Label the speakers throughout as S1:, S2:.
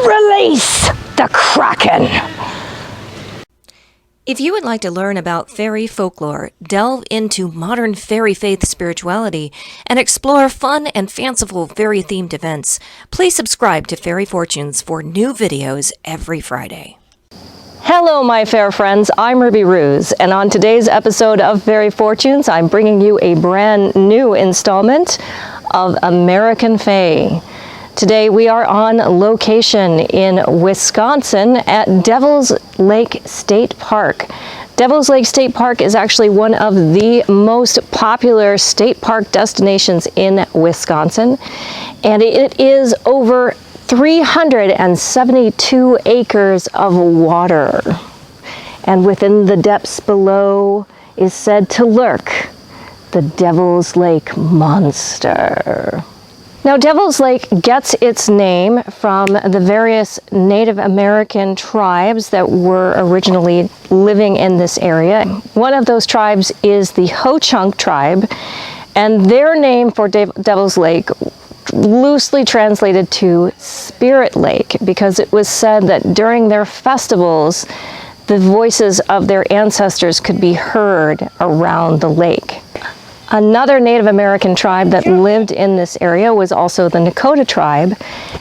S1: Release the Kraken!
S2: If you would like to learn about fairy folklore, delve into modern fairy faith spirituality, and explore fun and fanciful fairy-themed events, please subscribe to Fairy Fortunes for new videos every Friday.
S3: Hello, my fair friends. I'm Ruby Ruse, and on today's episode of Fairy Fortunes, I'm bringing you a brand new installment of American Fae. Today we are on location in Wisconsin at Devil's Lake State Park. Devil's Lake State Park is actually one of the most popular state park destinations in Wisconsin, and it is over 372 acres of water. And within the depths below is said to lurk the Devil's Lake Monster. Now, Devil's Lake gets its name from the various Native American tribes that were originally living in this area. One of those tribes is the Ho-Chunk tribe, and their name for Devil's Lake loosely translated to Spirit Lake, because it was said that during their festivals, the voices of their ancestors could be heard around the lake. Another Native American tribe that lived in this area was also the Nakota tribe,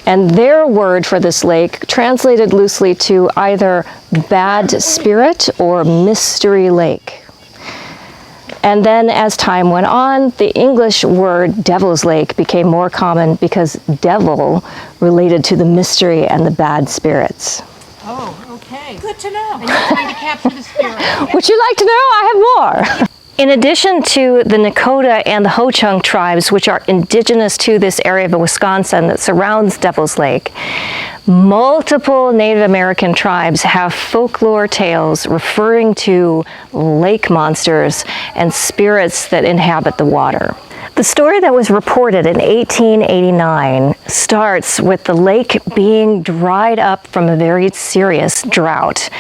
S3: and their word for this lake translated loosely to either bad spirit or mystery lake. And then as time went on, the English word Devil's Lake became more common because devil related to the mystery and the bad spirits.
S4: Oh, okay. Good to know. And you're trying to capture the spirit.
S3: Would you like to know? I have more. In addition to the Nakota and the Ho-Chunk tribes, which are indigenous to this area of Wisconsin that surrounds Devil's Lake, multiple Native American tribes have folklore tales referring to lake monsters and spirits that inhabit the water. The story that was reported in 1889 starts with the lake being dried up from a very serious drought.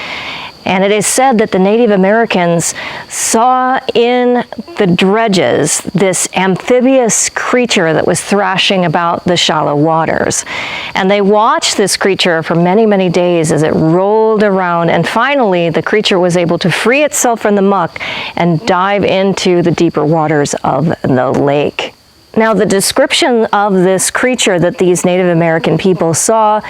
S3: And it is said that the Native Americans saw in the dredges this amphibious creature that was thrashing about the shallow waters. And they watched this creature for many, many days as it rolled around, and finally the creature was able to free itself from the muck and dive into the deeper waters of the lake. Now, the description of this creature that these Native American people saw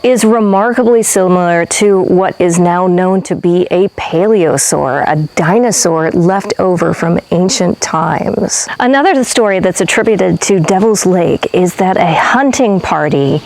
S3: is remarkably similar to what is now known to be a paleosaur, a dinosaur left over from ancient times. Another story that's attributed to Devil's Lake is that a hunting party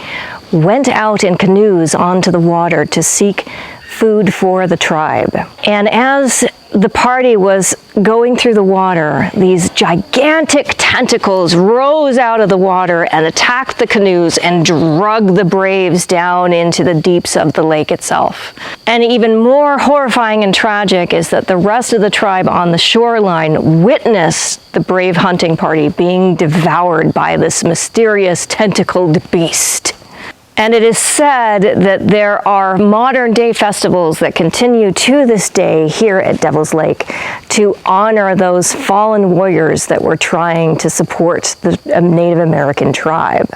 S3: went out in canoes onto the water to seek food for the tribe. And as the party was going through the water, these gigantic tentacles rose out of the water and attacked the canoes and dragged the braves down into the deeps of the lake itself. And even more horrifying and tragic is that the rest of the tribe on the shoreline witnessed the brave hunting party being devoured by this mysterious tentacled beast. And it is said that there are modern day festivals that continue to this day here at Devil's Lake to honor those fallen warriors that were trying to support the Native American tribe.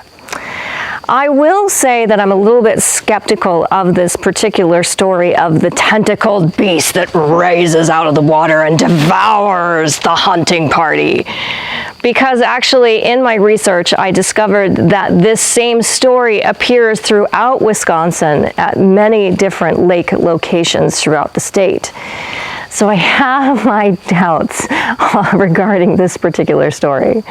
S3: I will say that I'm a little bit skeptical of this particular story of the tentacled beast that raises out of the water and devours the hunting party. Because actually in my research I discovered that this same story appears throughout Wisconsin at many different lake locations throughout the state. So I have my doubts regarding this particular story.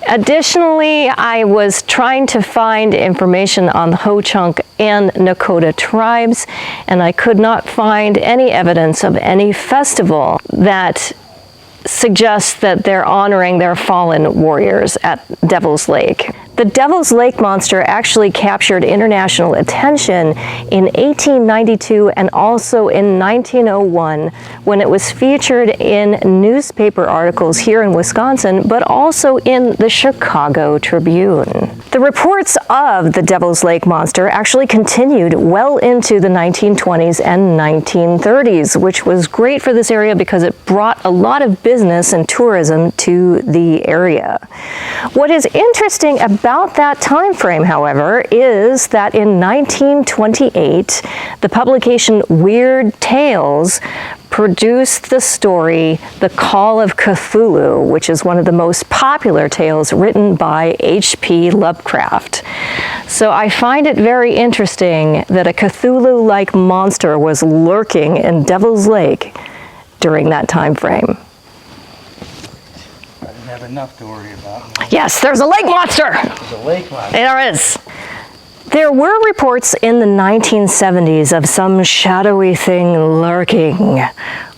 S3: Additionally, I was trying to find information on the Ho-Chunk and Nakota tribes, and I could not find any evidence of any festival that suggests that they're honoring their fallen warriors at Devil's Lake. The Devil's Lake monster actually captured international attention in 1892 and also in 1901 when it was featured in newspaper articles here in Wisconsin, but also in the Chicago Tribune. The reports of the Devil's Lake monster actually continued well into the 1920s and 1930s, which was great for this area because it brought a lot of business business and tourism to the area. What is interesting about that time frame, however, is that in 1928, the publication Weird Tales produced the story The Call of Cthulhu, which is one of the most popular tales written by H.P. Lovecraft. So I find it very interesting that a Cthulhu-like monster was lurking in Devil's Lake during that time frame.
S5: I didn't have enough to worry about.
S3: Yes, there's a lake monster!
S5: There's a lake monster.
S3: There is. There were reports in the 1970s of some shadowy thing lurking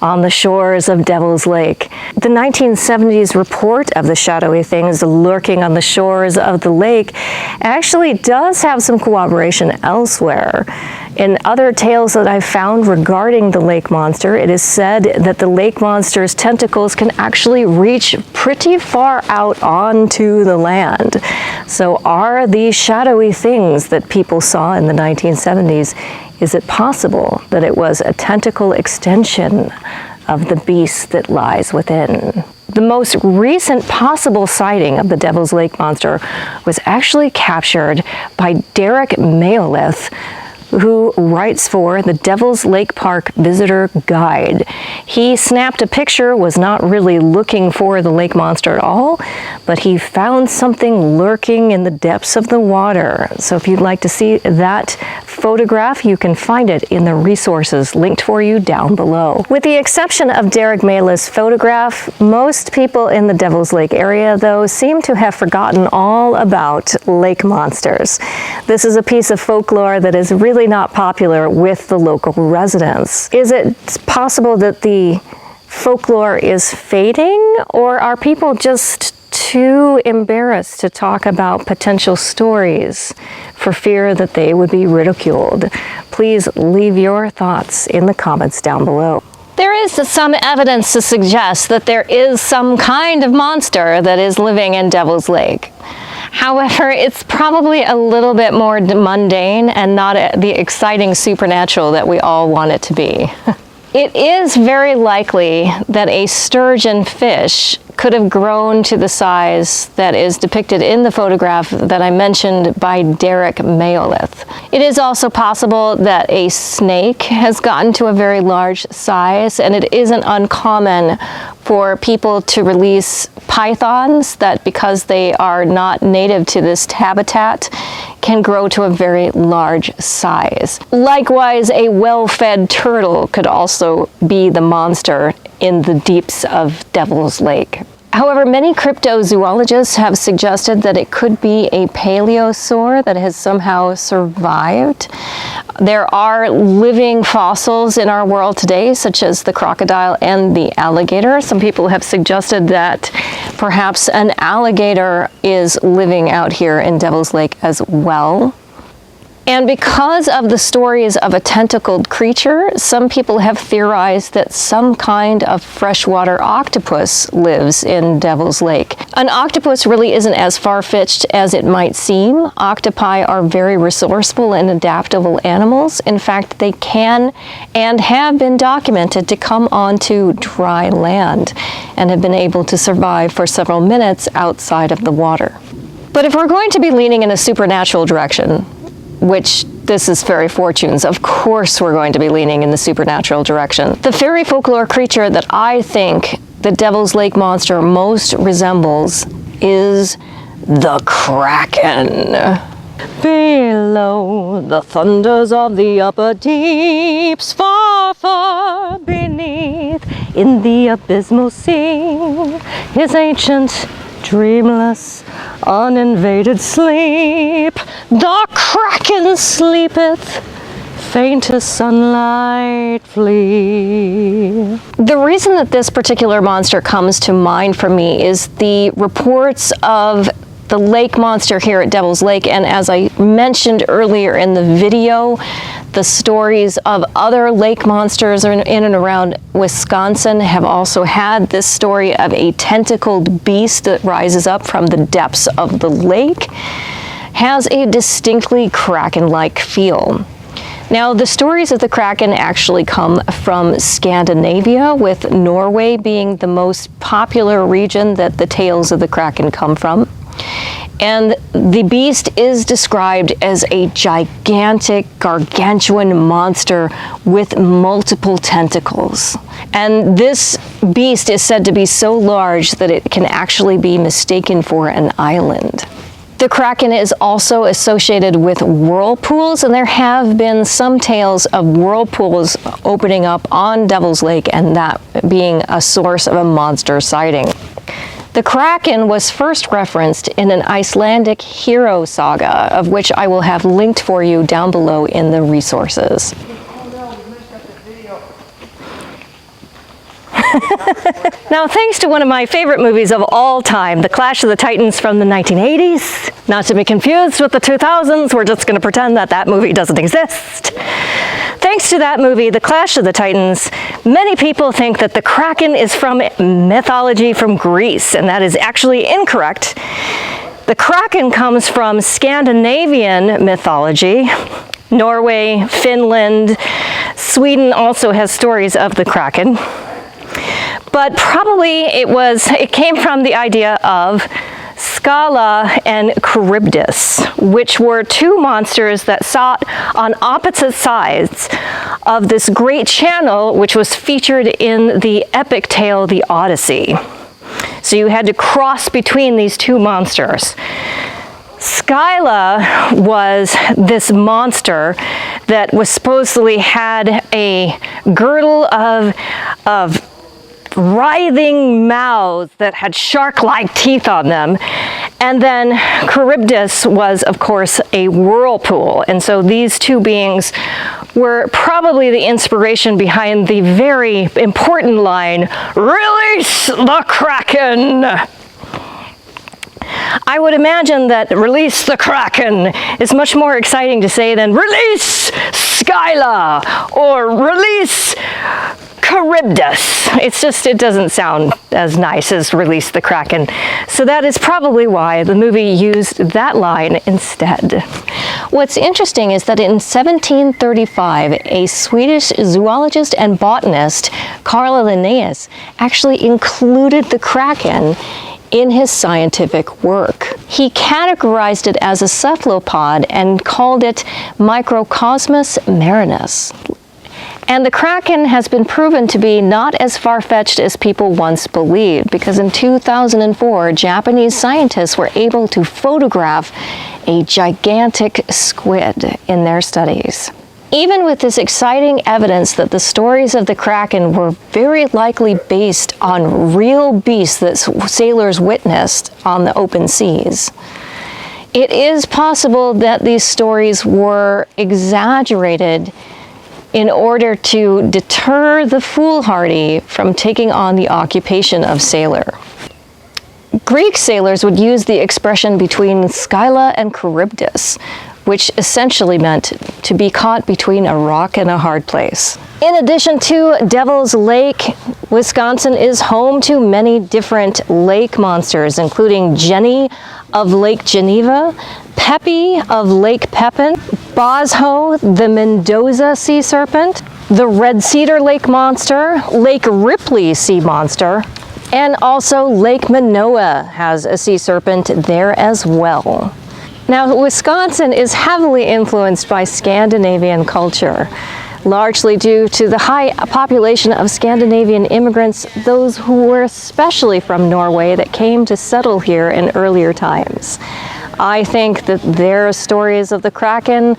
S3: on the shores of Devil's Lake. The 1970s report of the shadowy things lurking on the shores of the lake actually does have some corroboration elsewhere. In other tales that I've found regarding the lake monster, it is said that the lake monster's tentacles can actually reach pretty far out onto the land. So are these shadowy things that people saw in the 1970s, is it possible that it was a tentacle extension of the beast that lies within? The most recent possible sighting of the Devil's Lake monster was actually captured by Derek Mayolith, who writes for the Devil's Lake Park Visitor Guide. He snapped a picture, was not really looking for the lake monster at all, but he found something lurking in the depths of the water. So if you'd like to see that photograph, you can find it in the resources linked for you down below. With the exception of Derek Mayolith's photograph, most people in the Devil's Lake area, though, seem to have forgotten all about lake monsters. This is a piece of folklore that is really not popular with the local residents. Is it possible that the folklore is fading, or are people just too embarrassed to talk about potential stories for fear that they would be ridiculed? Please leave your thoughts in the comments down below. There is some evidence to suggest that there is some kind of monster that is living in Devil's Lake. However, it's probably a little bit more mundane and not the exciting supernatural that we all want it to be. It is very likely that a sturgeon fish could have grown to the size that is depicted in the photograph that I mentioned by Derek Mayolith. It is also possible that a snake has gotten to a very large size, and it isn't uncommon for people to release pythons that, because they are not native to this habitat, can grow to a very large size. Likewise, a well-fed turtle could also be the monster in the deeps of Devil's Lake. However, many cryptozoologists have suggested that it could be a paleosaur that has somehow survived. There are living fossils in our world today, such as the crocodile and the alligator. Some people have suggested that perhaps an alligator is living out here in Devil's Lake as well. And because of the stories of a tentacled creature, some people have theorized that some kind of freshwater octopus lives in Devil's Lake. An octopus really isn't as far-fetched as it might seem. Octopi are very resourceful and adaptable animals. In fact, they can and have been documented to come onto dry land and have been able to survive for several minutes outside of the water. But if we're going to be leaning in a supernatural direction, which this is Fairy Fortunes, of course we're going to be leaning in the supernatural direction. The fairy folklore creature that I think the Devil's Lake monster most resembles is the Kraken. Below the thunders of the upper deeps, far, far beneath, in the abysmal sea, his ancient, dreamless, uninvaded sleep, the Kraken sleepeth, faint as sunlight flee. The reason that this particular monster comes to mind for me is the reports of the lake monster here at Devil's Lake, and as I mentioned earlier in the video, the stories of other lake monsters in and around Wisconsin have also had this story of a tentacled beast that rises up from the depths of the lake, has a distinctly Kraken-like feel. Now, the stories of the Kraken actually come from Scandinavia, with Norway being the most popular region that the tales of the Kraken come from. And the beast is described as a gigantic, gargantuan monster with multiple tentacles. And this beast is said to be so large that it can actually be mistaken for an island. The Kraken is also associated with whirlpools, and there have been some tales of whirlpools opening up on Devil's Lake and that being a source of a monster sighting. The Kraken was first referenced in an Icelandic hero saga, of which I will have linked for you down below in the resources. Now, thanks to one of my favorite movies of all time, The Clash of the Titans from the 1980s, not to be confused with the 2000s, we're just going to pretend that that movie doesn't exist. Thanks to that movie, The Clash of the Titans, many people think that the Kraken is from mythology from Greece, and that is actually incorrect. The Kraken comes from Scandinavian mythology. Norway, Finland, Sweden also has stories of the Kraken. But probably it came from the idea of Scylla and Charybdis, which were two monsters that sat on opposite sides of this great channel, which was featured in the epic tale, the Odyssey. So you had to cross between these two monsters. Scylla was this monster that was supposedly had a girdle of writhing mouths that had shark-like teeth on them. And then Charybdis was, of course, a whirlpool. And so these two beings were probably the inspiration behind the very important line, "Release the Kraken!" I would imagine that "release the Kraken" is much more exciting to say than "release Scylla" or "release Charybdis." It doesn't sound as nice as "release the Kraken." So that is probably why the movie used that line instead. What's interesting is that in 1735, a Swedish zoologist and botanist, Carl Linnaeus, actually included the Kraken in his scientific work. He categorized it as a cephalopod and called it Microcosmus marinus. And the Kraken has been proven to be not as far-fetched as people once believed, because in 2004, Japanese scientists were able to photograph a gigantic squid in their studies. Even with this exciting evidence that the stories of the Kraken were very likely based on real beasts that sailors witnessed on the open seas, it is possible that these stories were exaggerated in order to deter the foolhardy from taking on the occupation of sailor. Greek sailors would use the expression between Scylla and Charybdis, which essentially meant to be caught between a rock and a hard place. In addition to Devil's Lake, Wisconsin is home to many different lake monsters, including Jenny of Lake Geneva, Peppy of Lake Pepin, Bosho, the Mendoza sea serpent, the Red Cedar Lake monster, Lake Ripley sea monster, and also Lake Manoa has a sea serpent there as well. Now, Wisconsin is heavily influenced by Scandinavian culture, largely due to the high population of Scandinavian immigrants, those who were especially from Norway that came to settle here in earlier times. I think that their stories of the Kraken,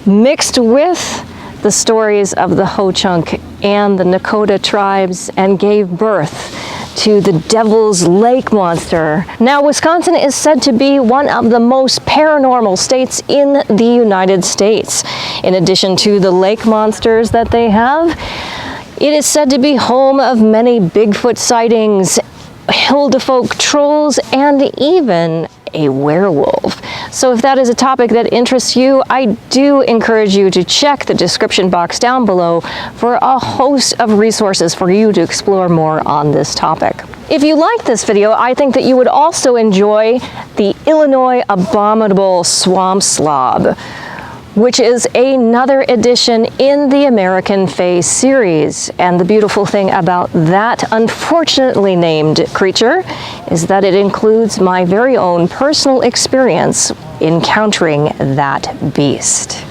S3: mixed with the stories of the Ho-Chunk and the Nakota tribes, and gave birth to the Devil's Lake monster. Now, Wisconsin is said to be one of the most paranormal states in the United States. In addition to the lake monsters that they have, it is said to be home of many Bigfoot sightings, Hildefolk trolls, and even a werewolf. So if that is a topic that interests you, I do encourage you to check the description box down below for a host of resources for you to explore more on this topic. If you like this video, I think that you would also enjoy the Illinois abominable swamp slob, which is another edition in the American Fae series. And the beautiful thing about that unfortunately named creature is that it includes my very own personal experience encountering that beast.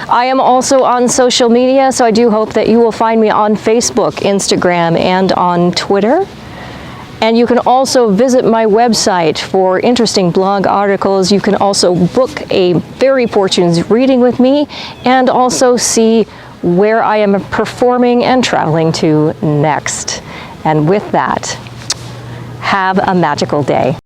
S3: I am also on social media, so I do hope that you will find me on Facebook, Instagram, and on Twitter. And you can also visit my website for interesting blog articles. You can also book a Fairy Fortunes reading with me and also see where I am performing and traveling to next. And with that, have a magical day.